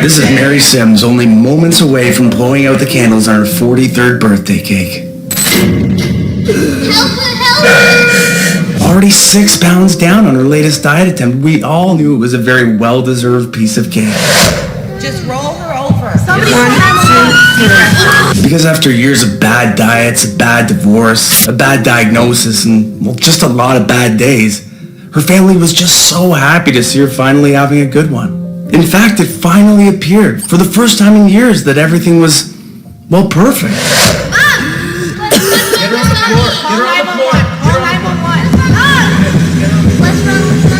This is Mary Sims, only moments away from blowing out the candles on her 43rd birthday cake. Help! Already 6 pounds down on her latest diet attempt. We all knew it was a very well-deserved piece of cake. Just roll her over. Somebody Because after years of bad diets, a bad divorce, a bad diagnosis, and well, just a lot of bad days, her family was just so happy to see her finally having a good one. In fact, it finally appeared, for the first time in years, that everything was, well, perfect. Get her on the floor. Get her on the floor. Call 911. What's wrong with her?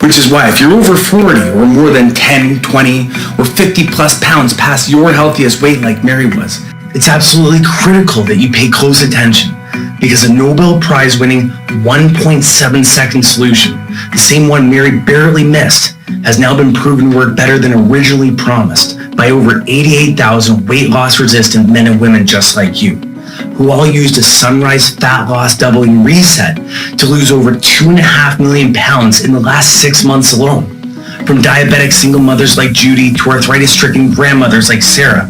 Which is why if you're over 40 or more than 10, 20, or 50 plus pounds past your healthiest weight like Mary was, it's absolutely critical that you pay close attention, because a Nobel Prize winning 1.7 second solution, the same one Mary barely missed, has now been proven to work better than originally promised by over 88,000 weight loss resistant men and women just like you, who all used a sunrise fat loss doubling reset to lose over 2.5 million pounds in the last 6 months alone. From diabetic single mothers like Judy to arthritis-stricken grandmothers like Sarah,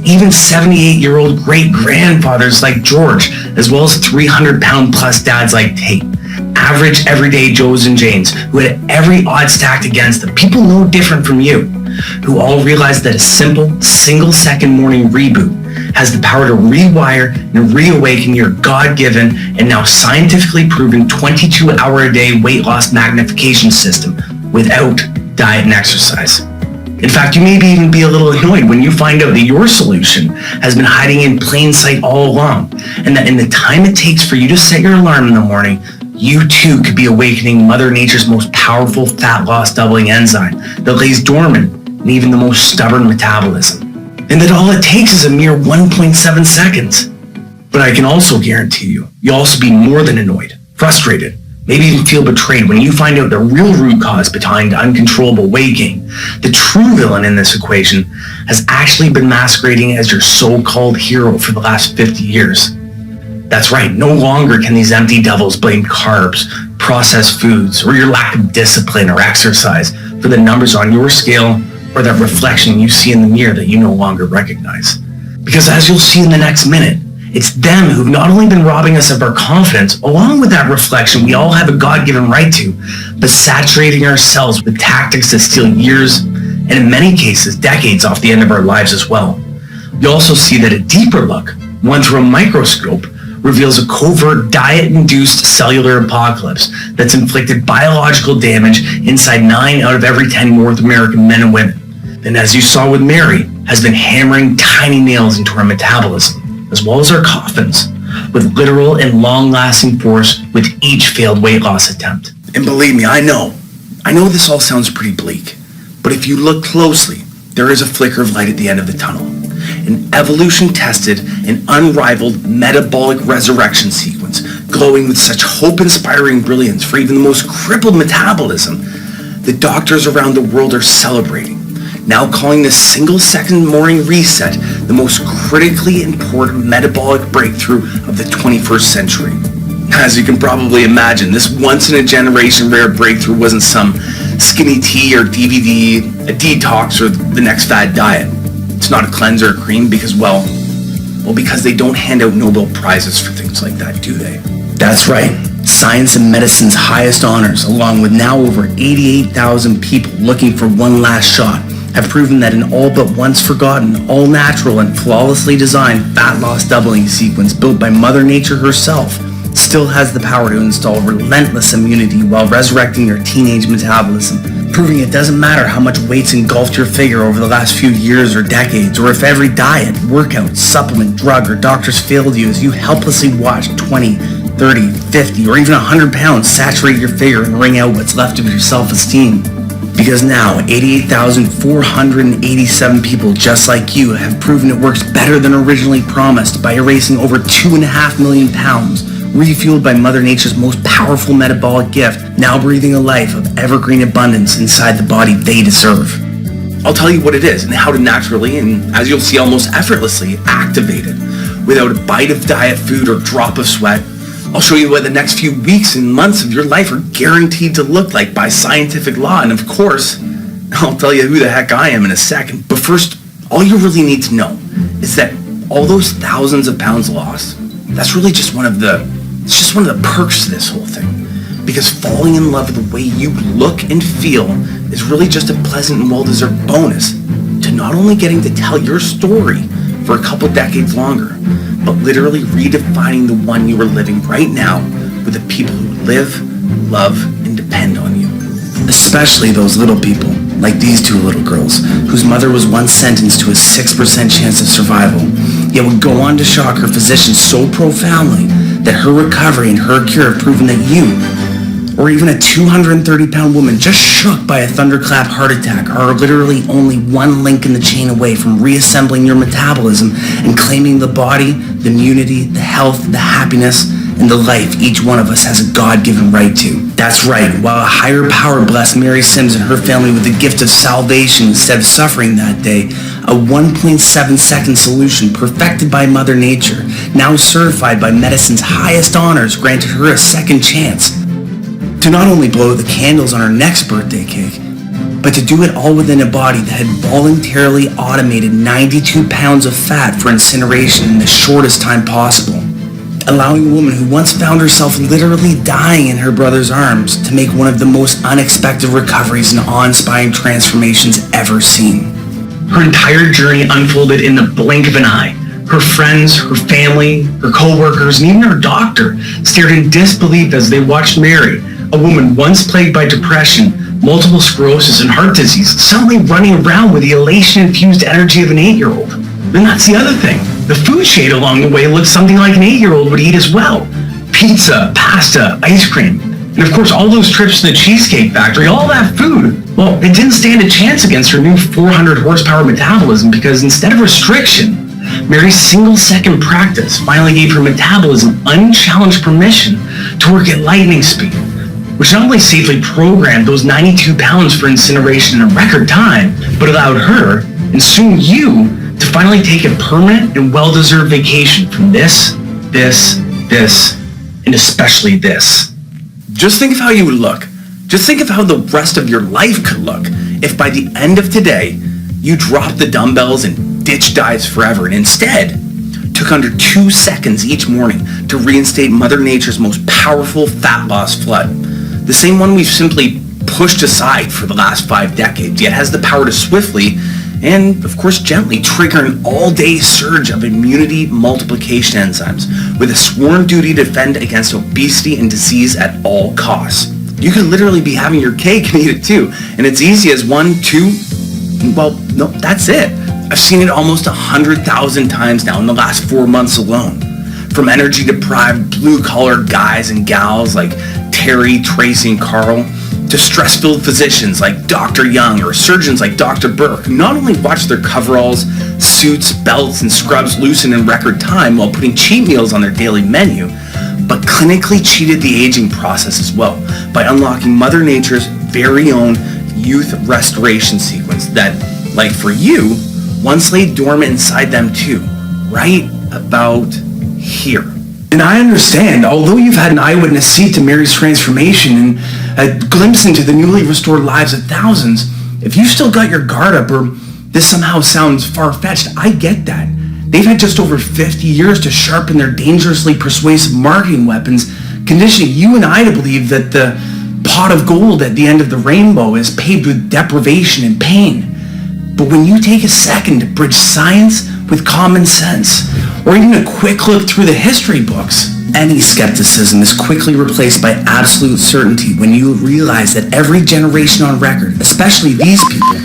even 78-year-old great-grandfathers like George, as well as 300-pound plus dads like Tate. Average, everyday Joes and Janes who had every odd stacked against them, people no different from you, who all realized that a simple, single-second morning reboot has the power to rewire and reawaken your God-given and now scientifically proven 22-hour-a-day weight loss magnification system without diet and exercise. In fact, you may even be a little annoyed when you find out that your solution has been hiding in plain sight all along, and that in the time it takes for you to set your alarm in the morning, you too could be awakening Mother Nature's most powerful fat loss doubling enzyme that lays dormant in even the most stubborn metabolism. And that all it takes is a mere 1.7 seconds. But I can also guarantee you'll also be more than annoyed, frustrated, maybe even feel betrayed when you find out the real root cause behind uncontrollable weight gain. The true villain in this equation has actually been masquerading as your so-called hero for the last 50 years. That's right, no longer can these empty devils blame carbs, processed foods, or your lack of discipline or exercise for the numbers on your scale or that reflection you see in the mirror that you no longer recognize. Because as you'll see in the next minute, it's them who've not only been robbing us of our confidence, along with that reflection we all have a God-given right to, but saturating ourselves with tactics that steal years, and in many cases, decades off the end of our lives as well. You also see that a deeper look, one through a microscope, reveals a covert diet-induced cellular apocalypse that's inflicted biological damage inside 9 out of every 10 North American men and women. And as you saw with Mary, has been hammering tiny nails into our metabolism, as well as our coffins, with literal and long-lasting force with each failed weight loss attempt. And believe me, I know this all sounds pretty bleak, but if you look closely, there is a flicker of light at the end of the tunnel. An evolution-tested and unrivaled metabolic resurrection sequence, glowing with such hope-inspiring brilliance for even the most crippled metabolism, the doctors around the world are celebrating, now calling this single-second morning reset the most critically important metabolic breakthrough of the 21st century. As you can probably imagine, this once-in-a-generation rare breakthrough wasn't some skinny tea or DVD, a detox, or the next fad diet. It's not a cleanser or cream because, because they don't hand out Nobel Prizes for things like that, do they? That's right. Science and medicine's highest honors, along with now over 88,000 people looking for one last shot, have proven that an all but once forgotten, all natural and flawlessly designed fat loss doubling sequence built by Mother Nature herself still has the power to install relentless immunity while resurrecting your teenage metabolism, proving it doesn't matter how much weight's engulfed your figure over the last few years or decades, or if every diet, workout, supplement, drug, or doctors failed you as you helplessly watch 20, 30, 50, or even 100 pounds saturate your figure and wring out what's left of your self-esteem. Because now, 88,487 people just like you have proven it works better than originally promised by erasing over 2.5 million pounds, refueled by Mother Nature's most powerful metabolic gift, now breathing a life of evergreen abundance inside the body they deserve. I'll tell you what it is and how to naturally, and as you'll see almost effortlessly, activate it without a bite of diet food or drop of sweat, I'll show you what the next few weeks and months of your life are guaranteed to look like by scientific law. And of course, I'll tell you who the heck I am in a second. But first, all you really need to know is that all those thousands of pounds lost, that's really just one of the perks to this whole thing. Because falling in love with the way you look and feel is really just a pleasant and well-deserved bonus to not only getting to tell your story for a couple decades longer, but literally redefining the one you are living right now with the people who live, love, and depend on you. Especially those little people, like these two little girls, whose mother was once sentenced to a 6% chance of survival, yet would go on to shock her physicians so profoundly that her recovery and her cure have proven that you, or even a 230-pound woman just shook by a thunderclap heart attack, are literally only one link in the chain away from reassembling your metabolism and claiming the body, the immunity, the health, the happiness, and the life each one of us has a God-given right to. That's right, while a higher power blessed Mary Sims and her family with the gift of salvation instead of suffering that day, a 1.7-second solution perfected by Mother Nature, now certified by medicine's highest honors, granted her a second chance to not only blow the candles on her next birthday cake, but to do it all within a body that had voluntarily automated 92 pounds of fat for incineration in the shortest time possible, allowing a woman who once found herself literally dying in her brother's arms to make one of the most unexpected recoveries and awe-inspiring transformations ever seen. Her entire journey unfolded in the blink of an eye. Her friends, her family, her co-workers, and even her doctor stared in disbelief as they watched Mary, a woman once plagued by depression, multiple sclerosis, and heart disease, suddenly running around with the elation-infused energy of an 8-year-old. And that's the other thing. The food she ate along the way looked something like an 8-year-old would eat as well. Pizza, pasta, ice cream, and of course all those trips to the Cheesecake Factory, all that food. Well, it didn't stand a chance against her new 400 horsepower metabolism because instead of restriction, Mary's single-second practice finally gave her metabolism unchallenged permission to work at lightning speed, which not only safely programmed those 92 pounds for incineration in a record time, but allowed her, and soon you, to finally take a permanent and well-deserved vacation from this, and especially this. Just think of how you would look. Just think of how the rest of your life could look if by the end of today, you dropped the dumbbells and ditched diets forever and instead took under 2 seconds each morning to reinstate Mother Nature's most powerful fat loss flood. The same one we've simply pushed aside for the last 5 decades, yet has the power to swiftly and, of course, gently trigger an all-day surge of immunity multiplication enzymes with a sworn duty to defend against obesity and disease at all costs. You could literally be having your cake and eat it too, and it's easy as 1, 2, well, no, that's it. I've seen it almost 100,000 times now in the last 4 months alone. From energy-deprived, blue-collar guys and gals like Terry, Tracy, and Carl, to stress-filled physicians like Dr. Young or surgeons like Dr. Burke, who not only watch their coveralls, suits, belts, and scrubs loosen in record time while putting cheat meals on their daily menu, but clinically cheated the aging process as well by unlocking Mother Nature's very own youth restoration sequence that, like for you, once lay dormant inside them too, right about here. And I understand, although you've had an eyewitness seat to Mary's transformation and a glimpse into the newly restored lives of thousands, if you've still got your guard up or this somehow sounds far-fetched, I get that. They've had just over 50 years to sharpen their dangerously persuasive marketing weapons, conditioning you and I to believe that the pot of gold at the end of the rainbow is paved with deprivation and pain. But when you take a second to bridge science with common sense, or even a quick look through the history books, any skepticism is quickly replaced by absolute certainty when you realize that every generation on record, especially these people,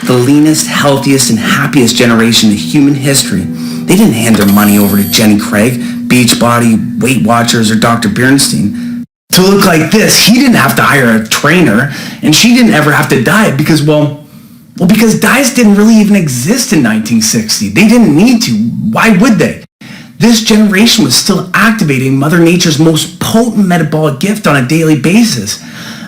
the leanest, healthiest, and happiest generation in human history, they didn't hand their money over to Jenny Craig, Beachbody, Weight Watchers, or Dr. Bernstein. To look like this, he didn't have to hire a trainer, and she didn't ever have to diet because, because diets didn't really even exist in 1960. They didn't need to. Why would they? This generation was still activating Mother Nature's most potent metabolic gift on a daily basis,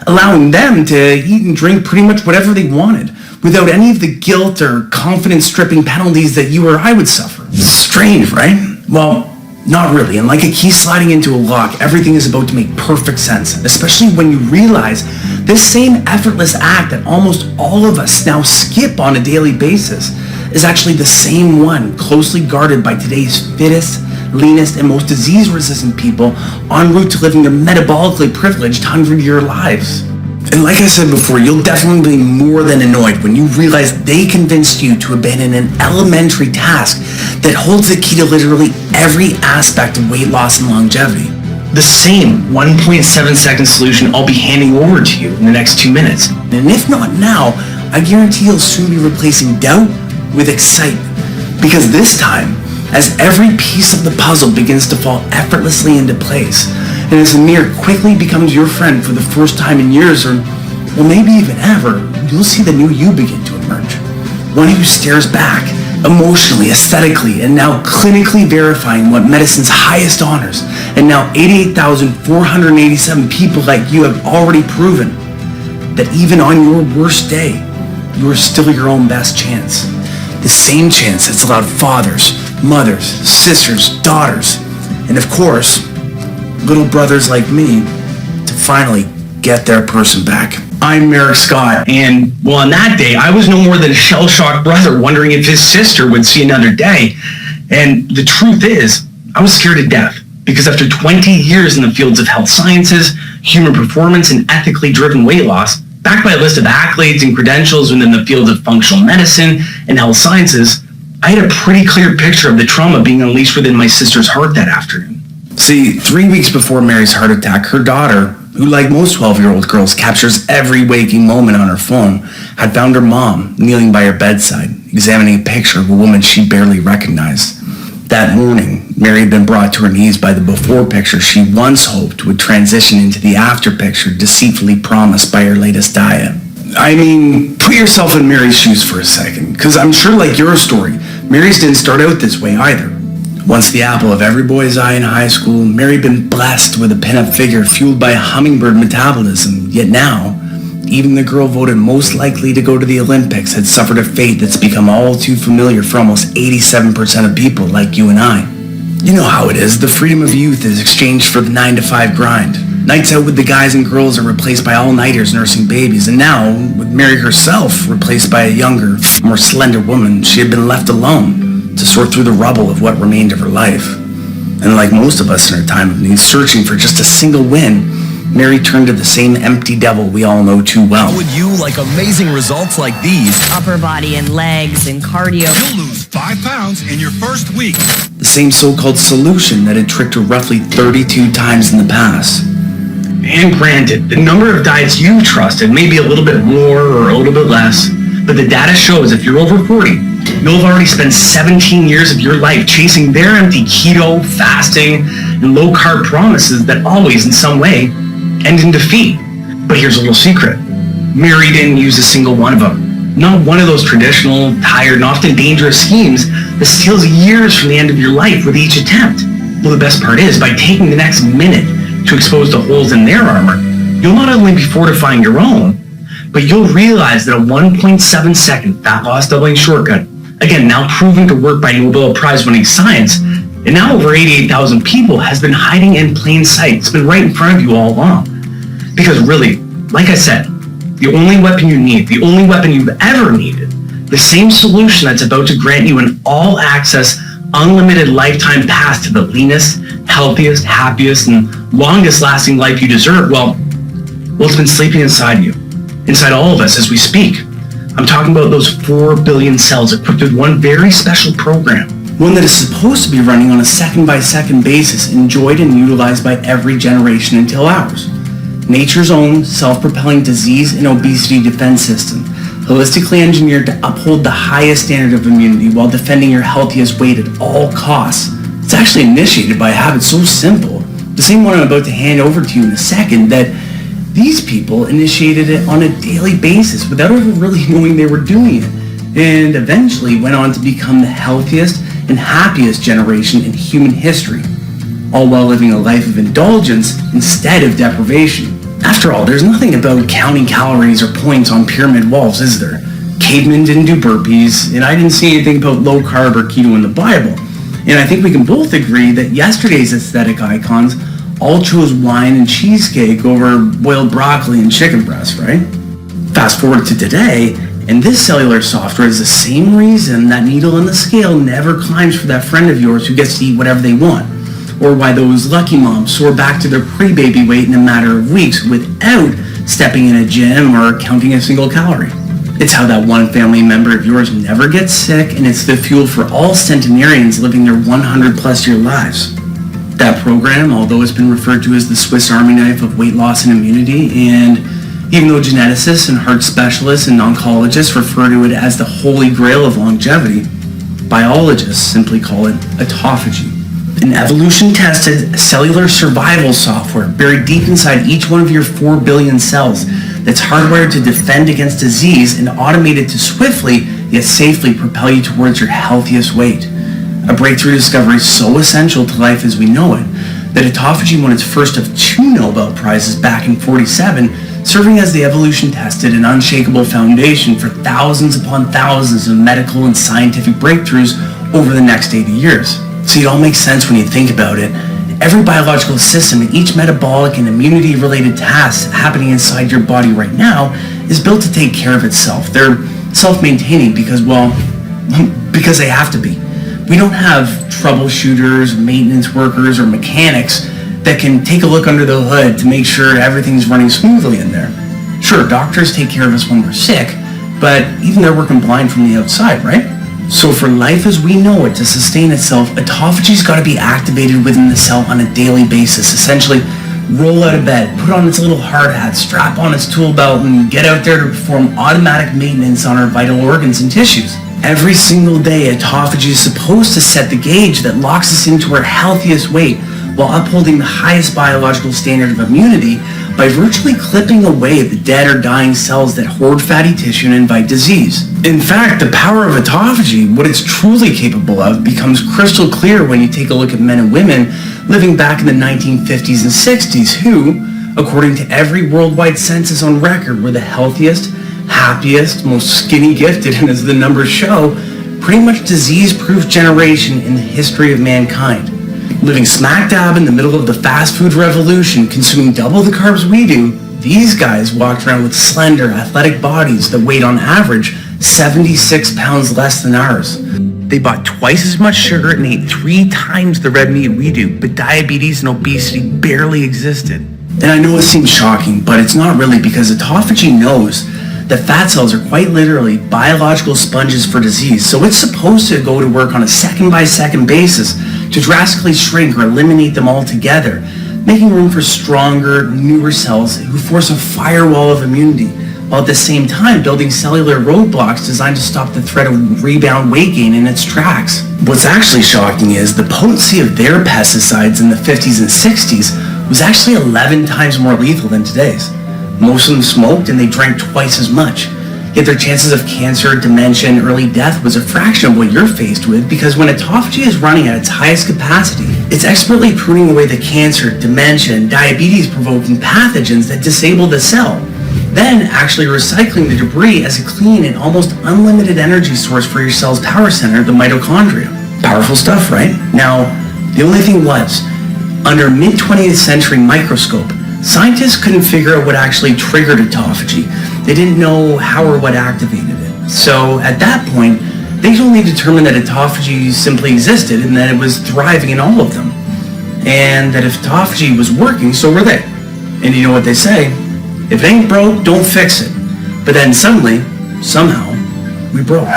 allowing them to eat and drink pretty much whatever they wanted, without any of the guilt or confidence-stripping penalties that you or I would suffer. Strange, right? Well, Not really, and like a key sliding into a lock, everything is about to make perfect sense, especially when you realize this same effortless act that almost all of us now skip on a daily basis is actually the same one closely guarded by today's fittest, leanest, and most disease-resistant people en route to living their metabolically privileged 100-year lives. And like I said before, you'll definitely be more than annoyed when you realize they convinced you to abandon an elementary task that holds the key to literally every aspect of weight loss and longevity. The same 1.7 second solution I'll be handing over to you in the next 2 minutes. And if not now, I guarantee you'll soon be replacing doubt with excitement. Because this time, as every piece of the puzzle begins to fall effortlessly into place, and as Amir quickly becomes your friend for the first time in years, or well, maybe even ever, you'll see the new you begin to emerge. One who stares back, emotionally, aesthetically, and now clinically verifying what medicine's highest honors, and now 88,487 people like you have already proven that even on your worst day, you are still your own best chance. The same chance that's allowed fathers, mothers, sisters, daughters, and of course, little brothers like me to finally get their person back. I'm Merrick Scott, and well, on that day, I was no more than a shell-shocked brother wondering if his sister would see another day. And the truth is, I was scared to death because after 20 years in the fields of health sciences, human performance, and ethically driven weight loss, backed by a list of accolades and credentials within the field of functional medicine and health sciences, I had a pretty clear picture of the trauma being unleashed within my sister's heart that afternoon. See, 3 weeks before Mary's heart attack, her daughter, who like most 12-year-old girls captures every waking moment on her phone, had found her mom kneeling by her bedside, examining a picture of a woman she barely recognized. That morning, Mary had been brought to her knees by the before picture she once hoped would transition into the after picture deceitfully promised by her latest diet. I mean, put yourself in Mary's shoes for a second, because I'm sure like your story, Mary's didn't start out this way either. Once the apple of every boy's eye in high school, Mary had been blessed with a pinup figure fueled by hummingbird metabolism. Yet now, even the girl voted most likely to go to the Olympics had suffered a fate that's become all too familiar for almost 87% of people like you and I. You know how it is. The freedom of youth is exchanged for the 9-to-5 grind. Nights out with the guys and girls are replaced by all-nighters nursing babies. And now, with Mary herself replaced by a younger, more slender woman, she had been left alone to sort through the rubble of what remained of her life. And like most of us in our time of need, searching for just a single win, Mary turned to the same empty devil we all know too well. Would you like amazing results like these? Upper body and legs and cardio. You'll lose 5 pounds in your first week. The same so-called solution that had tricked her roughly 32 times in the past. And granted, the number of diets you've trusted may be a little bit more or a little bit less, but the data shows if you're over 40, you'll have already spent 17 years of your life chasing their empty keto, fasting, and low-carb promises that always, in some way, end in defeat. But here's a little secret. Mary didn't use a single one of them. Not one of those traditional, tired, and often dangerous schemes that steals years from the end of your life with each attempt. Well, the best part is, by taking the next minute to expose the holes in their armor, you'll not only be fortifying your own, but you'll realize that a 1.7 second fat loss doubling shortcut, again, now proven to work by Nobel Prize-winning science, and now over 88,000 people, has been hiding in plain sight. It's been right in front of you all along. Because really, like I said, the only weapon you need, the only weapon you've ever needed, the same solution that's about to grant you an all-access, unlimited lifetime path to the leanest, healthiest, happiest, and longest-lasting life you deserve, well, it's been sleeping inside you, inside all of us as we speak. I'm talking about those 4 billion cells equipped with one very special program. One that is supposed to be running on a second-by-second basis, enjoyed and utilized by every generation until ours. Nature's own self-propelling disease and obesity defense system, holistically engineered to uphold the highest standard of immunity while defending your healthiest weight at all costs. It's actually initiated by a habit so simple, the same one I'm about to hand over to you in a second, that these people initiated it on a daily basis without ever really knowing they were doing it, and eventually went on to become the healthiest and happiest generation in human history, all while living a life of indulgence instead of deprivation. After all, there's nothing about counting calories or points on pyramid walls, is there? Cavemen didn't do burpees, and I didn't see anything about low carb or keto in the Bible. And I think we can both agree that yesterday's aesthetic icons all chose wine and cheesecake over boiled broccoli and chicken breast, right? Fast forward to today, and this cellular software is the same reason that needle on the scale never climbs for that friend of yours who gets to eat whatever they want, or why those lucky moms soar back to their pre-baby weight in a matter of weeks without stepping in a gym or counting a single calorie. It's how that one family member of yours never gets sick, and it's the fuel for all centenarians living their 100-plus year lives. That program, although it's been referred to as the Swiss Army knife of weight loss and immunity, and even though geneticists and heart specialists and oncologists refer to it as the holy grail of longevity, biologists simply call it autophagy. An evolution-tested cellular survival software buried deep inside each one of your 4 billion cells that's hardwired to defend against disease and automated to swiftly yet safely propel you towards your healthiest weight. A breakthrough discovery so essential to life as we know it that autophagy won its first of 2 Nobel Prizes back in '47, serving as the evolution-tested and unshakable foundation for thousands upon thousands of medical and scientific breakthroughs over the next 80 years. So it all makes sense when you think about it. Every biological system and each metabolic and immunity-related task happening inside your body right now is built to take care of itself. They're self-maintaining because they have to be. We don't have troubleshooters, maintenance workers, or mechanics that can take a look under the hood to make sure everything's running smoothly in there. Sure, doctors take care of us when we're sick, but even they're working blind from the outside, right? So for life as we know it to sustain itself, autophagy's got to be activated within the cell on a daily basis. Essentially, roll out of bed, put on its little hard hat, strap on its tool belt, and get out there to perform automatic maintenance on our vital organs and tissues. Every single day, autophagy is supposed to set the gauge that locks us into our healthiest weight while upholding the highest biological standard of immunity by virtually clipping away the dead or dying cells that hoard fatty tissue and invite disease. In fact, the power of autophagy, what it's truly capable of, becomes crystal clear when you take a look at men and women living back in the 1950s and 60s who, according to every worldwide census on record, were the healthiest, happiest, most skinny gifted, and as the numbers show, pretty much disease-proof generation in the history of mankind. Living smack dab in the middle of the fast food revolution, consuming double the carbs we do, these guys walked around with slender, athletic bodies that weighed on average 76 pounds less than ours. They bought twice as much sugar and ate 3 times the red meat we do, but diabetes and obesity barely existed. And I know it seems shocking, but it's not really, because autophagy knows that fat cells are quite literally biological sponges for disease, so it's supposed to go to work on a second-by-second basis to drastically shrink or eliminate them altogether, making room for stronger, newer cells who force a firewall of immunity, while at the same time building cellular roadblocks designed to stop the threat of rebound weight gain in its tracks. What's actually shocking is the potency of their pesticides in the 50s and 60s was actually 11 times more lethal than today's. Most of them smoked and they drank twice as much. Yet their chances of cancer, dementia, and early death was a fraction of what you're faced with, because when autophagy is running at its highest capacity, it's expertly pruning away the cancer, dementia, and diabetes-provoking pathogens that disable the cell, then actually recycling the debris as a clean and almost unlimited energy source for your cell's power center, the mitochondria. Powerful stuff, right? Now, the only thing was, under a mid-20th century microscope, scientists couldn't figure out what actually triggered autophagy. They didn't know how or what activated it. So at that point, they only determined that autophagy simply existed and that it was thriving in all of them. And that if autophagy was working, so were they. And you know what they say? If it ain't broke, don't fix it. But then suddenly, somehow, we broke.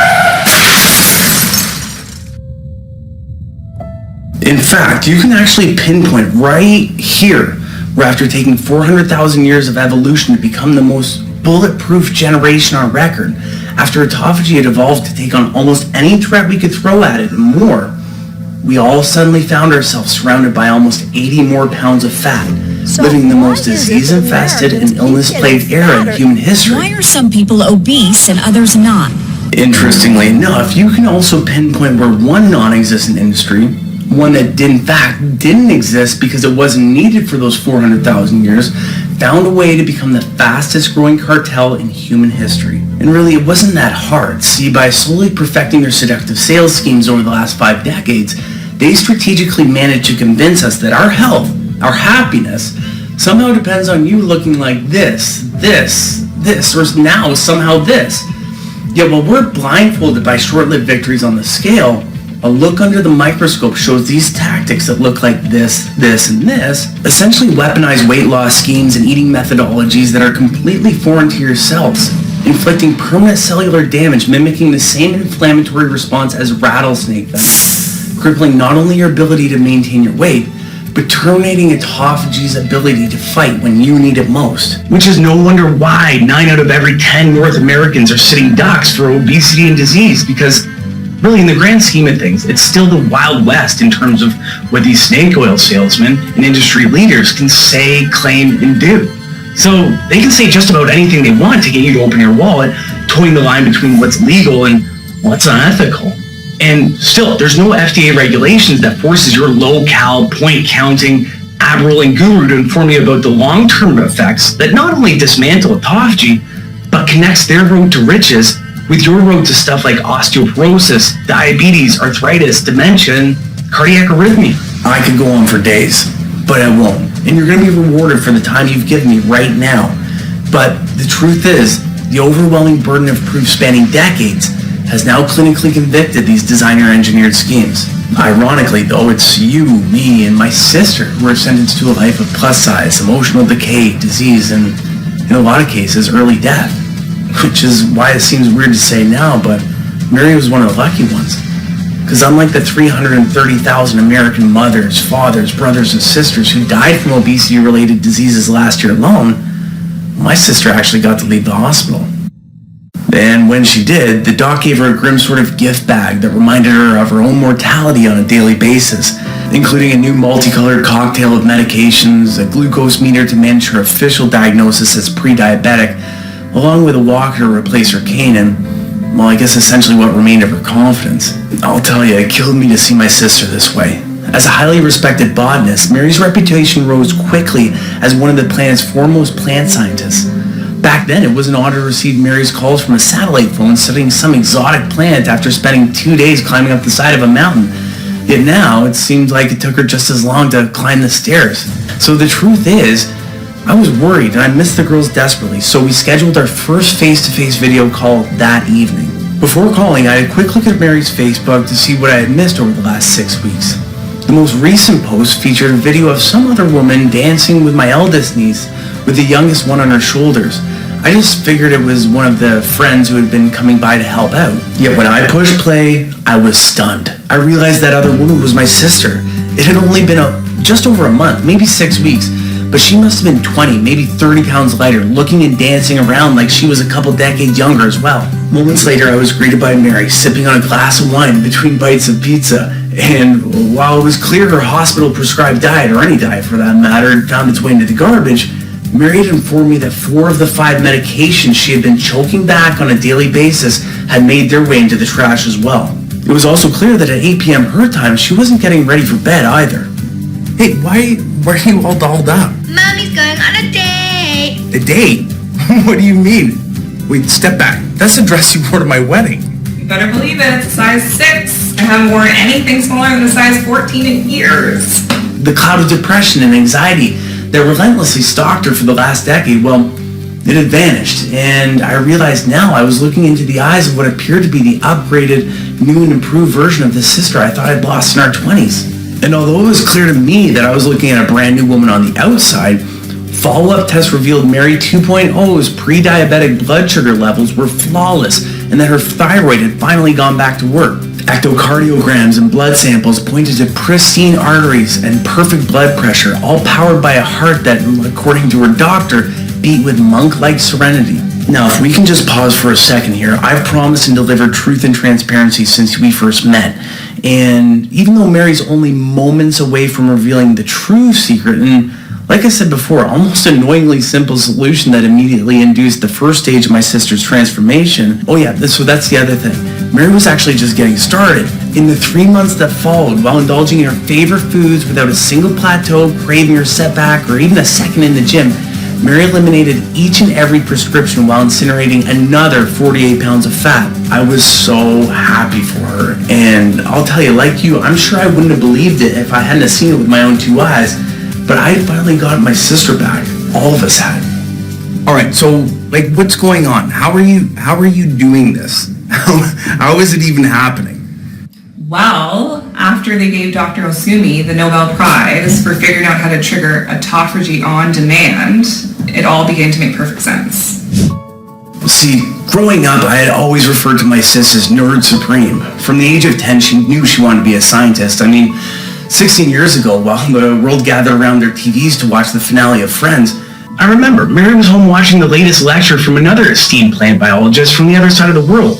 In fact, you can actually pinpoint right here where, after taking 400,000 years of evolution to become the most bulletproof generation on record, after autophagy had evolved to take on almost any threat we could throw at it and more, we all suddenly found ourselves surrounded by almost 80 more pounds of fat, living the most disease-infested and illness-plagued era in human history. Why are some people obese and others not? Interestingly enough, you can also pinpoint where one non-existent industry, one that in fact didn't exist because it wasn't needed for those 400,000 years, found a way to become the fastest growing cartel in human history. And really, it wasn't that hard. See, by slowly perfecting their seductive sales schemes over the last 5 decades, they strategically managed to convince us that our health, our happiness, somehow depends on you looking like this, or now somehow this. Yet while we're blindfolded by short-lived victories on the scale, a look under the microscope shows these tactics that look like this, and this, essentially weaponize weight loss schemes and eating methodologies that are completely foreign to yourselves, inflicting permanent cellular damage mimicking the same inflammatory response as rattlesnake venom, crippling not only your ability to maintain your weight, but terminating autophagy's ability to fight when you need it most. Which is no wonder why 9 out of every 10 North Americans are sitting ducks for obesity and disease, because really, in the grand scheme of things, it's still the Wild West in terms of what these snake oil salesmen and industry leaders can say, claim, and do. So they can say just about anything they want to get you to open your wallet, towing the line between what's legal and what's unethical. And still, there's no FDA regulations that forces your low-cal, point-counting, ab-rolling guru to inform you about the long-term effects that not only dismantle autophagy, but connects their road to riches with your road to stuff like osteoporosis, diabetes, arthritis, dementia, and cardiac arrhythmia. I could go on for days, but I won't. And you're going to be rewarded for the time you've given me right now. But the truth is, the overwhelming burden of proof spanning decades has now clinically convicted these designer-engineered schemes. Ironically, though, it's you, me, and my sister who are sentenced to a life of plus size, emotional decay, disease, and in a lot of cases, early death. Which is why it seems weird to say now, but Mary was one of the lucky ones. Because unlike the 330,000 American mothers, fathers, brothers, and sisters who died from obesity-related diseases last year alone, my sister actually got to leave the hospital. And when she did, the doc gave her a grim sort of gift bag that reminded her of her own mortality on a daily basis, including a new multicolored cocktail of medications, a glucose meter to manage her official diagnosis as pre-diabetic, along with a walker to replace her cane and, well, I guess essentially what remained of her confidence. I'll tell you, it killed me to see my sister this way. As a highly respected botanist, Mary's reputation rose quickly as one of the planet's foremost plant scientists. Back then, it was an honor to receive Mary's calls from a satellite phone studying some exotic plant after spending 2 days climbing up the side of a mountain. Yet now, it seems like it took her just as long to climb the stairs. So the truth is, I was worried and I missed the girls desperately, so we scheduled our first face-to-face video call that evening. Before calling, I had a quick look at Mary's Facebook to see what I had missed over the last 6 weeks. The most recent post featured a video of some other woman dancing with my eldest niece with the youngest one on her shoulders. I just figured it was one of the friends who had been coming by to help out. Yet when I pushed play, I was stunned. I realized that other woman was my sister. It had only been just over a month, maybe 6 weeks, but she must have been 20, maybe 30 pounds lighter, looking and dancing around like she was a couple decades younger as well. Moments later, I was greeted by Mary, sipping on a glass of wine between bites of pizza. And while it was clear her hospital-prescribed diet, or any diet for that matter, had found its way into the garbage, Mary had informed me that 4 of the 5 medications she had been choking back on a daily basis had made their way into the trash as well. It was also clear that at 8 p.m. her time, she wasn't getting ready for bed either. Hey, why are you all dolled up? Mommy's going on a date. A date? What do you mean? Wait, step back. That's the dress you wore to my wedding. You better believe it. It's a size 6. I haven't worn anything smaller than a size 14 in years. The cloud of depression and anxiety that relentlessly stalked her for the last decade, well, it had vanished. And I realized now I was looking into the eyes of what appeared to be the upgraded, new and improved version of the sister I thought I'd lost in our 20s. And although it was clear to me that I was looking at a brand new woman on the outside, follow-up tests revealed Mary 2.0's pre-diabetic blood sugar levels were flawless and that her thyroid had finally gone back to work. Echocardiograms and blood samples pointed to pristine arteries and perfect blood pressure, all powered by a heart that, according to her doctor, beat with monk-like serenity. Now, if we can just pause for a second here, I've promised and delivered truth and transparency since we first met. And even though Mary's only moments away from revealing the true secret, and like I said before, almost annoyingly simple solution that immediately induced the first stage of my sister's transformation. Oh yeah, so that's the other thing. Mary was actually just getting started. In the 3 months that followed, while indulging in her favorite foods without a single plateau, craving or setback, or even a second in the gym, Mary eliminated each and every prescription while incinerating another 48 pounds of fat. I was so happy for her. And I'll tell you, like you, I'm sure I wouldn't have believed it if I hadn't seen it with my own 2 eyes. But I finally got my sister back. All of us had. All right, so like, what's going on? How are you doing this? How is it even happening? Well, after they gave Dr. Osumi the Nobel Prize for figuring out how to trigger autophagy on demand, it all began to make perfect sense. See, growing up, I had always referred to my sis as Nerd Supreme. From the age of 10, she knew she wanted to be a scientist. I mean, 16 years ago, while the world gathered around their TVs to watch the finale of Friends, I remember Mary was home watching the latest lecture from another esteemed plant biologist from the other side of the world.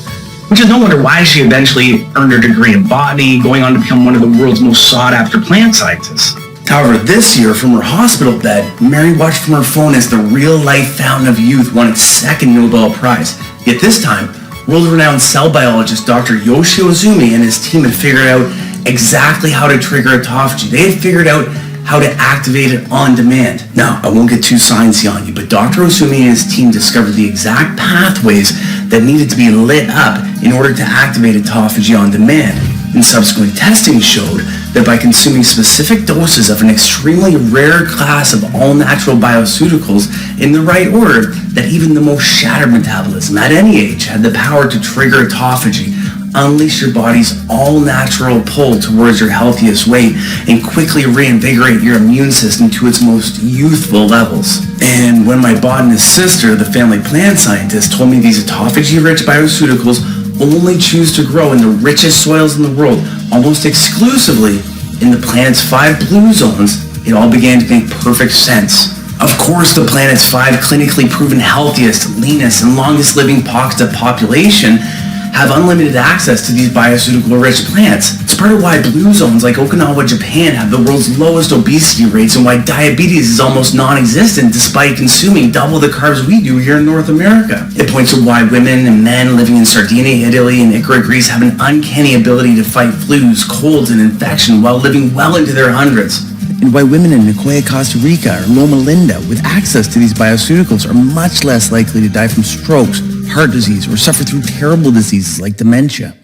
Which is no wonder why she eventually earned her degree in botany, going on to become one of the world's most sought-after plant scientists. However, this year, from her hospital bed, Mary watched from her phone as the real-life fountain of youth won its second Nobel Prize. Yet this time, world-renowned cell biologist Dr. Yoshi Ozumi and his team had figured out exactly how to trigger autophagy. They had figured out how to activate it on demand. Now, I won't get too sciencey on you, but Dr. Osumi and his team discovered the exact pathways that needed to be lit up in order to activate autophagy on demand. And subsequent testing showed that by consuming specific doses of an extremely rare class of all-natural bioceuticals in the right order, that even the most shattered metabolism at any age had the power to trigger autophagy, unleash your body's all-natural pull towards your healthiest weight, and quickly reinvigorate your immune system to its most youthful levels. And when my botanist sister, the family plant scientist, told me these autophagy-rich bioceuticals only choose to grow in the richest soils in the world, almost exclusively in the planet's 5 blue zones, it all began to make perfect sense. Of course, the planet's 5 clinically proven healthiest, leanest, and longest living pockets of population have unlimited access to these bioceutical-rich plants. It's part of why blue zones like Okinawa, Japan have the world's lowest obesity rates and why diabetes is almost non-existent despite consuming double the carbs we do here in North America. It points to why women and men living in Sardinia, Italy, and Icara, Greece have an uncanny ability to fight flus, colds, and infection while living well into their hundreds. And why women in Nicoya, Costa Rica, or Loma Linda with access to these bioceuticals are much less likely to die from strokes, heart disease, or suffer through terrible diseases like dementia.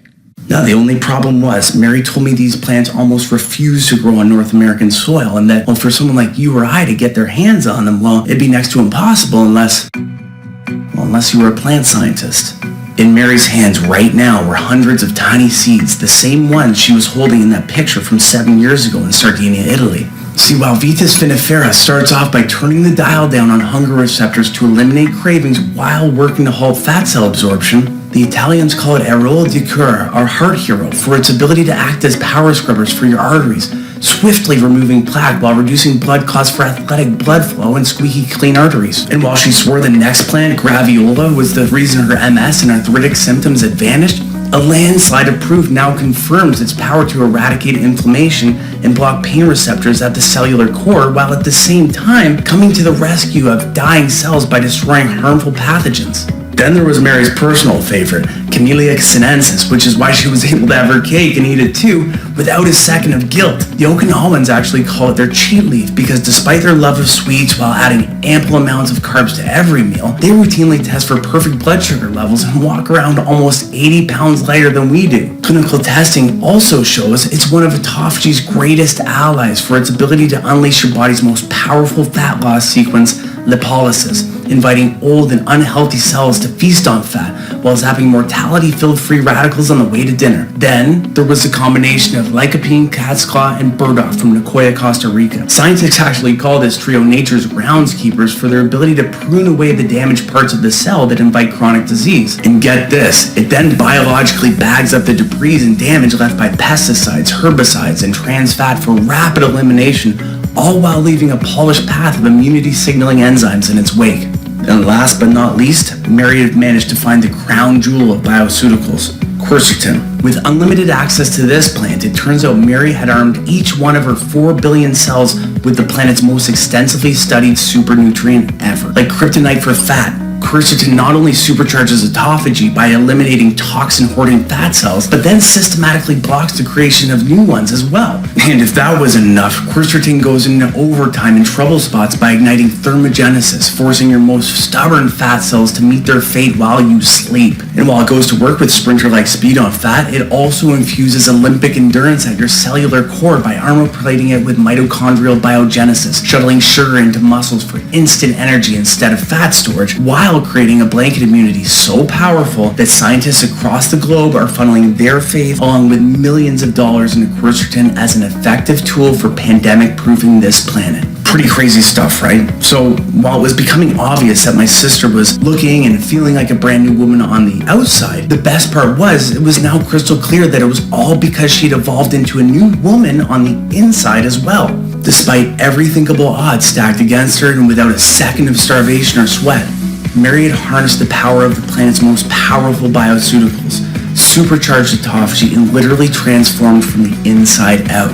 Now, the only problem was, Mary told me these plants almost refuse to grow on North American soil, and that, well, for someone like you or I to get their hands on them, well, it'd be next to impossible unless you were a plant scientist. In Mary's hands right now were hundreds of tiny seeds, the same ones she was holding in that picture from 7 years ago in Sardinia, Italy. See, while Vitis vinifera starts off by turning the dial down on hunger receptors to eliminate cravings while working to halt fat cell absorption, the Italians call it Aerole di Cura, our heart hero, for its ability to act as power scrubbers for your arteries, swiftly removing plaque while reducing blood costs for athletic blood flow and squeaky clean arteries. And while she swore the next plant, Graviola, was the reason her MS and arthritic symptoms had vanished, a landslide of proof now confirms its power to eradicate inflammation and block pain receptors at the cellular core, while at the same time coming to the rescue of dying cells by destroying harmful pathogens. Then there was Mary's personal favorite, Camellia sinensis, which is why she was able to have her cake and eat it too without a second of guilt. The Okinawans actually call it their cheat leaf because despite their love of sweets while adding ample amounts of carbs to every meal, they routinely test for perfect blood sugar levels and walk around almost 80 pounds lighter than we do. Clinical testing also shows it's one of autophagy's greatest allies for its ability to unleash your body's most powerful fat loss sequence, lipolysis, inviting old and unhealthy cells to feast on fat while zapping mortality-filled free radicals on the way to dinner. Then there was a combination of lycopene, cat's claw, and burdock from Nicoya, Costa Rica. Scientists actually call this trio nature's groundskeepers for their ability to prune away the damaged parts of the cell that invite chronic disease. And get this, it then biologically bags up the debris and damage left by pesticides, herbicides, and trans fat for rapid elimination, all while leaving a polished path of immunity-signaling enzymes in its wake. And last but not least, Mary had managed to find the crown jewel of bioceuticals, quercetin. With unlimited access to this plant, it turns out Mary had armed each one of her 4 billion cells with the planet's most extensively studied super nutrient ever. Like kryptonite for fat, Quercetin not only supercharges autophagy by eliminating toxin-hoarding fat cells, but then systematically blocks the creation of new ones as well. And if that wasn't enough, quercetin goes into overtime in trouble spots by igniting thermogenesis, forcing your most stubborn fat cells to meet their fate while you sleep. And while it goes to work with sprinter-like speed on fat, it also infuses Olympic endurance at your cellular core by armor plating it with mitochondrial biogenesis, shuttling sugar into muscles for instant energy instead of fat storage, while creating a blanket immunity so powerful that scientists across the globe are funneling their faith along with millions of dollars into quercetin as an effective tool for pandemic-proofing this planet. Pretty crazy stuff, right? So while it was becoming obvious that my sister was looking and feeling like a brand new woman on the outside, the best part was it was now crystal clear that it was all because she'd evolved into a new woman on the inside as well. Despite every thinkable odds stacked against her and without a second of starvation or sweat, Mary had harnessed the power of the planet's most powerful bioceuticals, supercharged autophagy, and literally transformed from the inside out.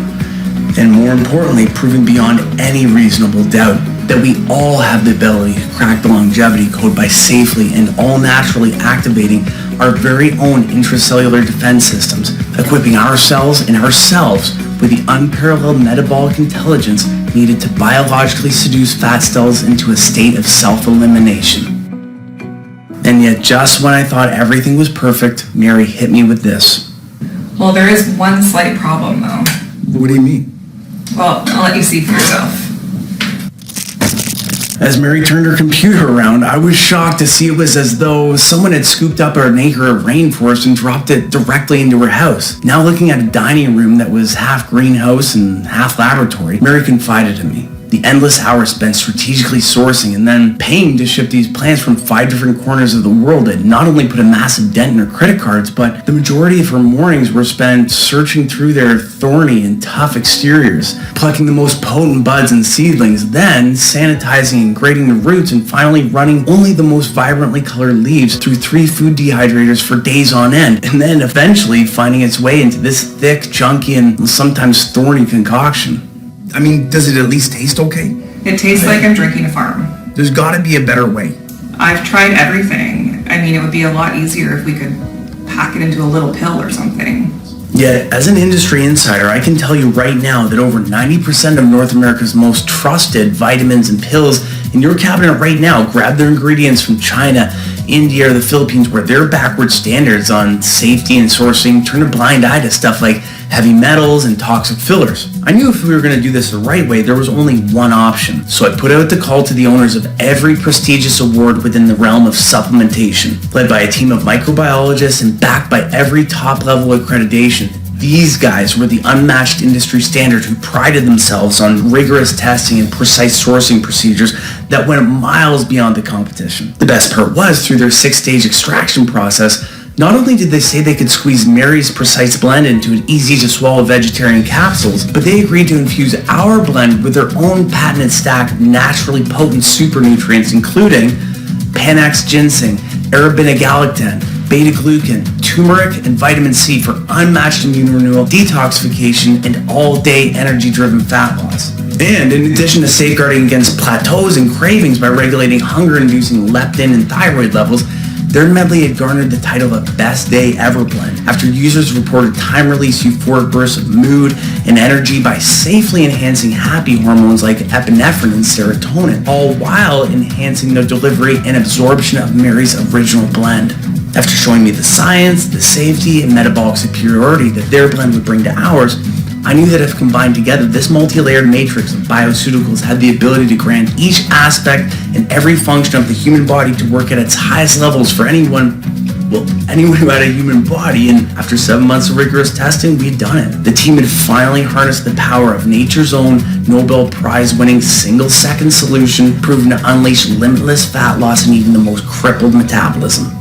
And more importantly, proving beyond any reasonable doubt that we all have the ability to crack the longevity code by safely and all naturally activating our very own intracellular defense systems, equipping our cells and ourselves with the unparalleled metabolic intelligence needed to biologically seduce fat cells into a state of self-elimination. And yet, just when I thought everything was perfect, Mary hit me with this. Well, there is one slight problem, though. What do you mean? Well, I'll let you see for yourself. As Mary turned her computer around, I was shocked to see it was as though someone had scooped up an acre of rainforest and dropped it directly into her house. Now looking at a dining room that was half greenhouse and half laboratory, Mary confided in me. The endless hours spent strategically sourcing and then paying to ship these plants from 5 different corners of the world had not only put a massive dent in her credit cards, but the majority of her mornings were spent searching through their thorny and tough exteriors, plucking the most potent buds and seedlings, then sanitizing and grading the roots, and finally running only the most vibrantly colored leaves through 3 food dehydrators for days on end, and then eventually finding its way into this thick, junky, and sometimes thorny concoction. I mean, does it at least taste okay? It tastes like I'm drinking a farm. There's gotta be a better way. I've tried everything. I mean, it would be a lot easier if we could pack it into a little pill or something. Yet, as an industry insider, I can tell you right now that over 90% of North America's most trusted vitamins and pills in your cabinet right now grab their ingredients from China, India, or the Philippines, where their backward standards on safety and sourcing turn a blind eye to stuff like heavy metals and toxic fillers. I knew if we were going to do this the right way, there was only one option. So I put out the call to the owners of every prestigious award within the realm of supplementation. Led by a team of microbiologists and backed by every top-level accreditation, these guys were the unmatched industry standard who prided themselves on rigorous testing and precise sourcing procedures that went miles beyond the competition. The best part was, through their 6-stage extraction process, not only did they say they could squeeze Mary's precise blend into an easy-to-swallow vegetarian capsules, but they agreed to infuse our blend with their own patented stack of naturally potent super nutrients, including Panax ginseng, arabinogalactan, beta-glucan, turmeric, and vitamin C for unmatched immune renewal, detoxification, and all-day energy-driven fat loss. And in addition to safeguarding against plateaus and cravings by regulating hunger-inducing leptin and thyroid levels, their medley had garnered the title of Best Day Ever Blend after users reported time-release euphoric bursts of mood and energy by safely enhancing happy hormones like epinephrine and serotonin, all while enhancing the delivery and absorption of Mary's original blend. After showing me the science, the safety, and metabolic superiority that their blend would bring to ours, I knew that if combined together, this multi-layered matrix of bioceuticals had the ability to grant each aspect and every function of the human body to work at its highest levels for anyone who had a human body. And after 7 months of rigorous testing, we had done it. The team had finally harnessed the power of nature's own Nobel Prize-winning single-second solution, proven to unleash limitless fat loss and even the most crippled metabolism.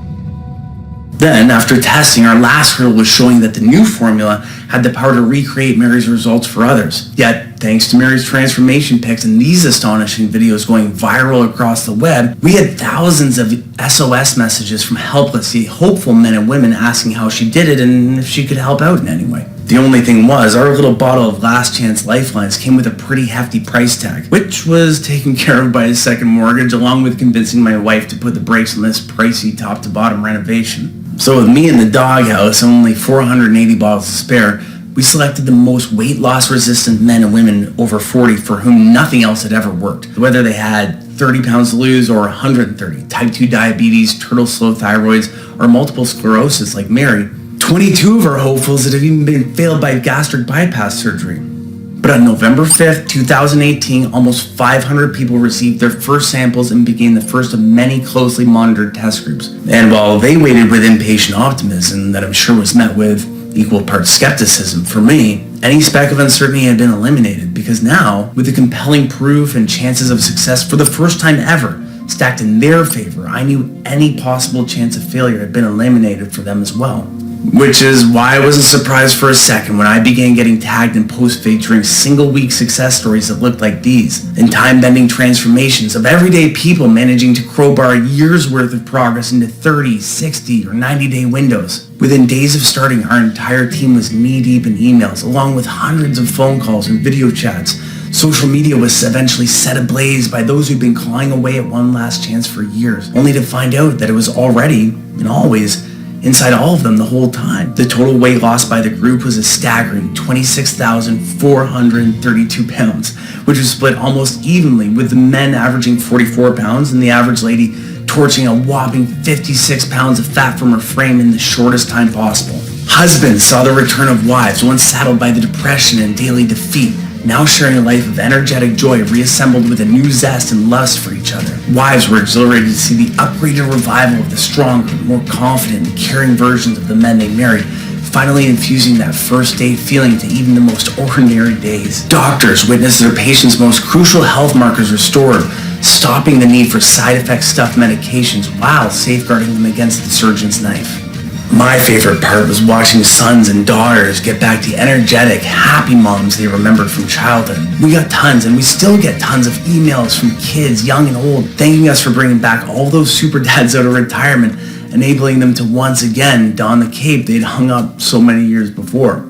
Then, after testing, our last hurdle was showing that the new formula had the power to recreate Mary's results for others. Yet, thanks to Mary's transformation pics and these astonishing videos going viral across the web, we had thousands of SOS messages from helpless yet hopeful men and women asking how she did it and if she could help out in any way. The only thing was, our little bottle of Last Chance Lifelines came with a pretty hefty price tag, which was taken care of by a second mortgage, along with convincing my wife to put the brakes on this pricey top-to-bottom renovation. So with me in the doghouse and only 480 bottles to spare, we selected the most weight loss resistant men and women over 40 for whom nothing else had ever worked. Whether they had 30 pounds to lose or 130, type 2 diabetes, turtle slow thyroids, or multiple sclerosis like Mary. 22 of our hopefuls that have even been failed by gastric bypass surgery. But on November 5th, 2018, almost 500 people received their first samples and became the first of many closely monitored test groups. And while they waited with impatient optimism that I'm sure was met with equal parts skepticism, for me, any speck of uncertainty had been eliminated, because now, with the compelling proof and chances of success for the first time ever stacked in their favor, I knew any possible chance of failure had been eliminated for them as well. Which is why I wasn't surprised for a second when I began getting tagged in posts featuring single-week success stories that looked like these, and time-bending transformations of everyday people managing to crowbar years' worth of progress into 30, 60, or 90-day windows. Within days of starting, our entire team was knee-deep in emails, along with hundreds of phone calls and video chats. Social media was eventually set ablaze by those who'd been clawing away at one last chance for years, only to find out that it was already, and always, inside all of them the whole time. The total weight lost by the group was a staggering 26,432 pounds, which was split almost evenly, with the men averaging 44 pounds and the average lady torching a whopping 56 pounds of fat from her frame in the shortest time possible. Husbands saw the return of wives, once saddled by the depression and daily defeat, now sharing a life of energetic joy reassembled with a new zest and lust for each other. Wives were exhilarated to see the upgraded revival of the stronger, more confident and caring versions of the men they married, finally infusing that first date feeling to even the most ordinary days. Doctors witnessed their patients' most crucial health markers restored, stopping the need for side effect stuffed medications while safeguarding them against the surgeon's knife. My favorite part was watching sons and daughters get back to energetic, happy moms they remembered from childhood. We got tons, and we still get tons of emails from kids, young and old, thanking us for bringing back all those super dads out of retirement, enabling them to once again don the cape they'd hung up so many years before.